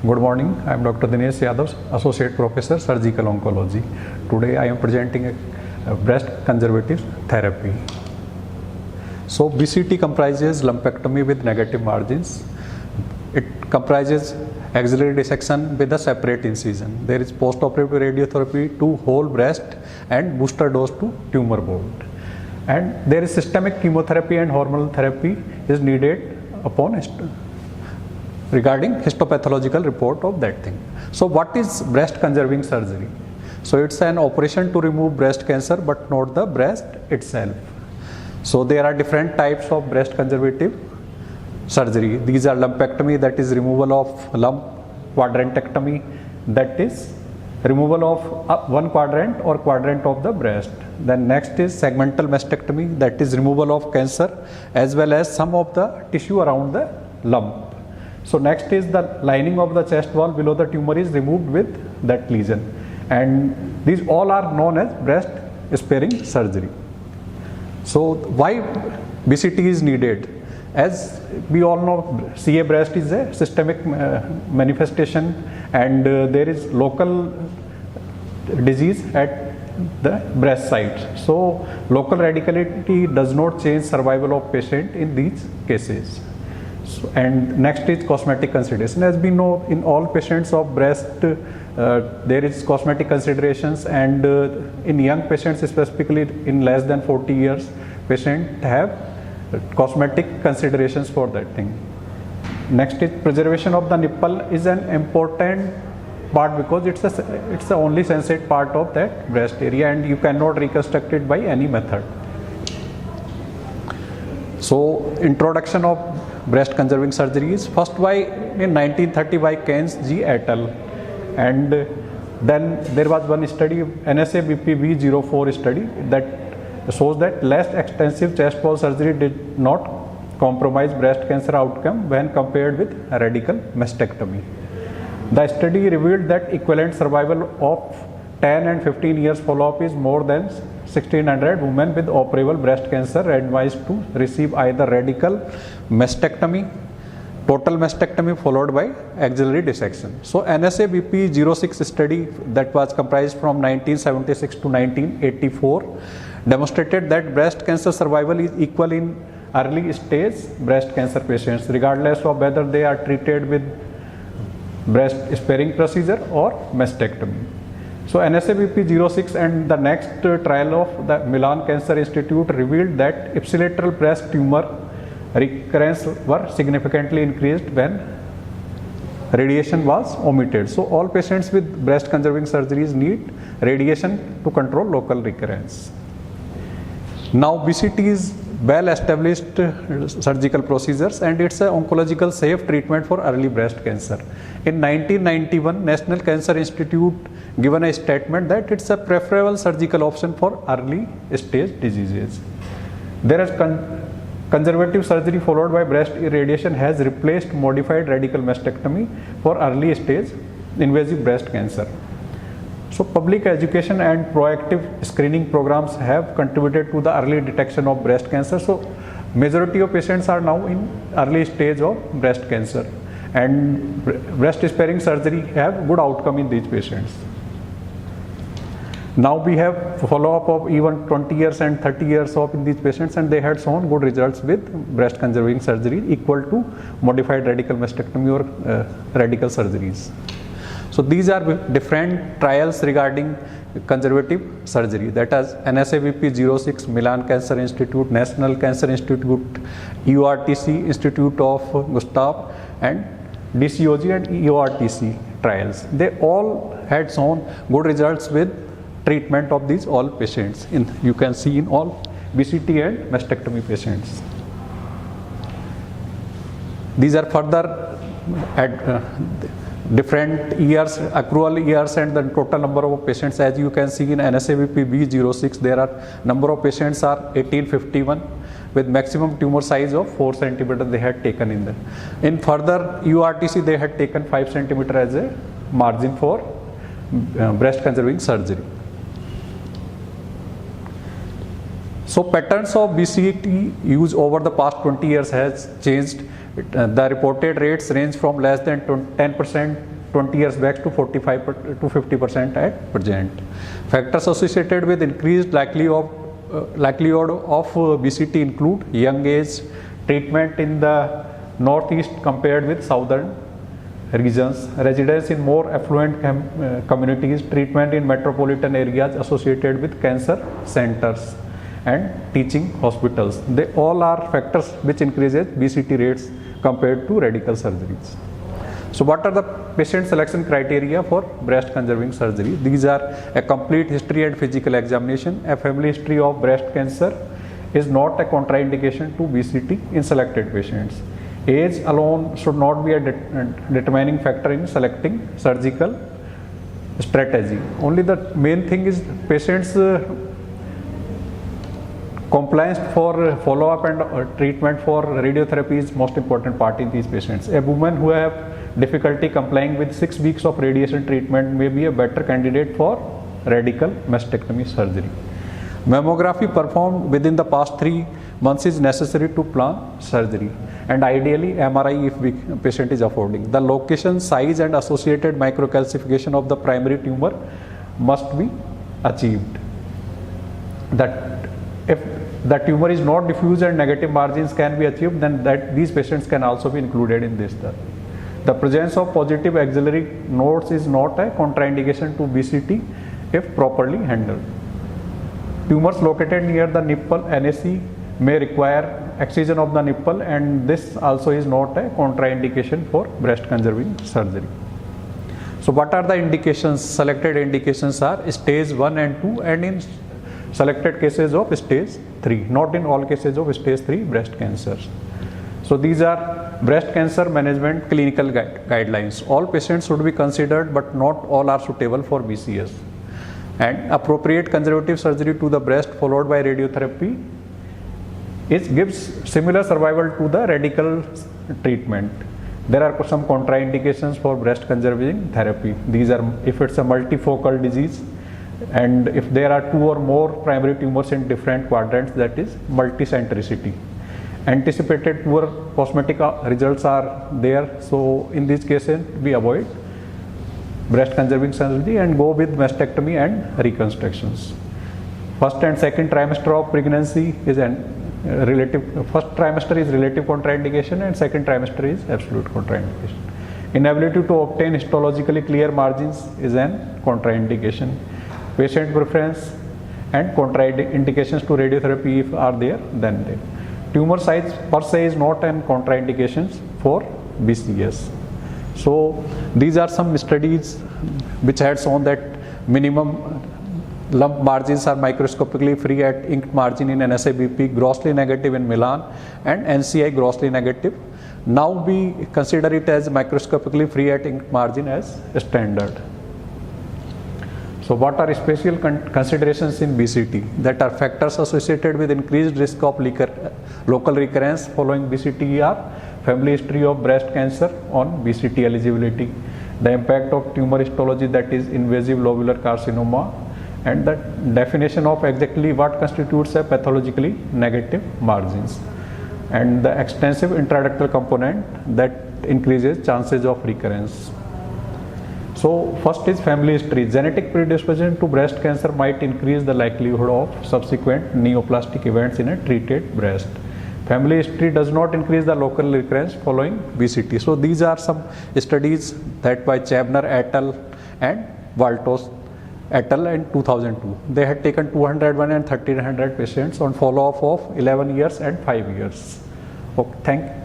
Good morning. I am Dr. Dinesh Yadav, Associate Professor, Surgical Oncology. Today I am presenting a breast conservative therapy. So BCT comprises lumpectomy with negative margins. It comprises axillary dissection with a separate incision. There is post-operative radiotherapy to whole breast and booster dose to tumor board. And there is systemic chemotherapy and hormonal therapy is needed upon regarding histopathological report of that thing. So what is breast conserving surgery? So it's an operation to remove breast cancer but not the breast itself. So there are different types of breast conservative surgery. These are lumpectomy, that is removal of lump, quadrantectomy, that is removal of one quadrant or quadrant of the breast. Then next is segmental mastectomy, that is removal of cancer as well as some of the tissue around the lump. So next is the lining of the chest wall below the tumor is removed with that lesion, and these all are known as breast sparing surgery. So why BCT is needed? As we all know, CA breast is a systemic manifestation, and there is local disease at the breast site. So local radicality does not change survival of patient in these cases. And next is cosmetic consideration. As we know, in all patients of breast there is cosmetic considerations, and in young patients, specifically in less than 40 years, patients have cosmetic considerations for that thing. Next is preservation of the nipple is an important part because it's the only sensate part of that breast area, and you cannot reconstruct it by any method. So introduction of breast conserving surgery is first in 1930 by Keynes G. et al. And then there was one study, NSA-BP V04 study, that shows that less extensive chest wall surgery did not compromise breast cancer outcome when compared with radical mastectomy. The study revealed that equivalent survival of 10 and 15 years follow-up is more than 1600 women with operable breast cancer randomized to receive either radical mastectomy, total mastectomy followed by axillary dissection. So NSA-BP 06 study that was comprised from 1976 to 1984 demonstrated that breast cancer survival is equal in early stage breast cancer patients regardless of whether they are treated with breast sparing procedure or mastectomy. So NSA-BP 06 and the next trial of the Milan Cancer Institute revealed that ipsilateral breast tumor recurrence were significantly increased when radiation was omitted. So all patients with breast conserving surgeries need radiation to control local recurrence. Now BCT is well established surgical procedures, and it's an oncological safe treatment for early breast cancer. In 1991, National Cancer Institute given a statement that it's a preferable surgical option for early stage diseases. There is conservative surgery followed by breast irradiation has replaced modified radical mastectomy for early stage invasive breast cancer. So public education and proactive screening programs have contributed to the early detection of breast cancer. So majority of patients are now in early stage of breast cancer, and breast sparing surgery have good outcome in these patients. Now we have follow-up of even 20 years and 30 years of in these patients, and they had shown good results with breast conserving surgery equal to modified radical mastectomy or radical surgeries. So these are different trials regarding conservative surgery, that is NSA-BP 06, Milan Cancer Institute, National Cancer Institute, EORTC, Institute of Gustav, and DCOG and EORTC trials. They all had shown good results with treatment of these all patients. You can see in all BCT and mastectomy patients. These are further different years, accrual years, and the total number of patients. As you can see in NSA-BP V06, there are number of patients are 1851 with maximum tumor size of 4 cm they had taken in them. In further URTC, they had taken 5 cm as a margin for breast conserving surgery. So patterns of BCT use over the past 20 years has changed. The reported rates range from less than 10% 20 years back to 45 to 50% at present. Factors associated with increased likelihood of BCT include young age, treatment in the northeast compared with southern regions, residence in more affluent communities, treatment in metropolitan areas associated with cancer centers and teaching hospitals. They all are factors which increases BCT rates compared to radical surgeries. So what are the patient selection criteria for breast conserving surgery? These are a complete history and physical examination. A family history of breast cancer is not a contraindication to BCT in selected patients. Age alone should not be a determining factor in selecting surgical strategy. Only the main thing is patients' compliance for follow-up and treatment for radiotherapy is most important part in these patients. A woman who have difficulty complying with 6 weeks of radiation treatment may be a better candidate for radical mastectomy surgery. Mammography performed within the past 3 months is necessary to plan surgery, and ideally MRI if the patient is affording. The location, size and associated microcalcification of the primary tumor must be achieved. That if the tumor is not diffuse and negative margins can be achieved, then these patients can also be included in this study. The presence of positive axillary nodes is not a contraindication to BCT if properly handled. Tumors located near the nipple NAC may require excision of the nipple, and this also is not a contraindication for breast conserving surgery. So what are the indications? Selected indications are stage 1 and 2 and in selected cases of stage 3, not in all cases of stage 3 breast cancers. So these are breast cancer management clinical guidelines. All patients should be considered, but not all are suitable for BCS. And appropriate conservative surgery to the breast followed by radiotherapy gives similar survival to the radical treatment. There are some contraindications for breast conserving therapy. These are if it's a multifocal disease, and if there are 2 or more primary tumors in different quadrants, that is multicentricity. Anticipated poor cosmetic results are there, so in these cases we avoid breast conserving surgery and go with mastectomy and reconstructions. First and second trimester of pregnancy is first trimester is relative contraindication and second trimester is absolute contraindication. Inability to obtain histologically clear margins is an contraindication. Patient preference and contraindications to radiotherapy if are there, then there. Tumor size per se is not an contraindication for BCS. So these are some studies which had shown that minimum lump margins are microscopically free at inked margin in NSABP, grossly negative in Milan, and NCI grossly negative. Now we consider it as microscopically free at inked margin as standard. So what are special considerations in BCT? That are factors associated with increased risk of local recurrence following BCT are family history of breast cancer on BCT eligibility, the impact of tumor histology, that is invasive lobular carcinoma, and the definition of exactly what constitutes a pathologically negative margins, and the extensive intraductal component that increases chances of recurrence. So first is family history. Genetic predisposition to breast cancer might increase the likelihood of subsequent neoplastic events in a treated breast. Family history does not increase the local recurrence following BCT. So these are some studies that by Chabner et al. And Waltos et al. In 2002. They had taken 201 and 1300 patients on follow-up of 11 years and 5 years. Okay, thank you.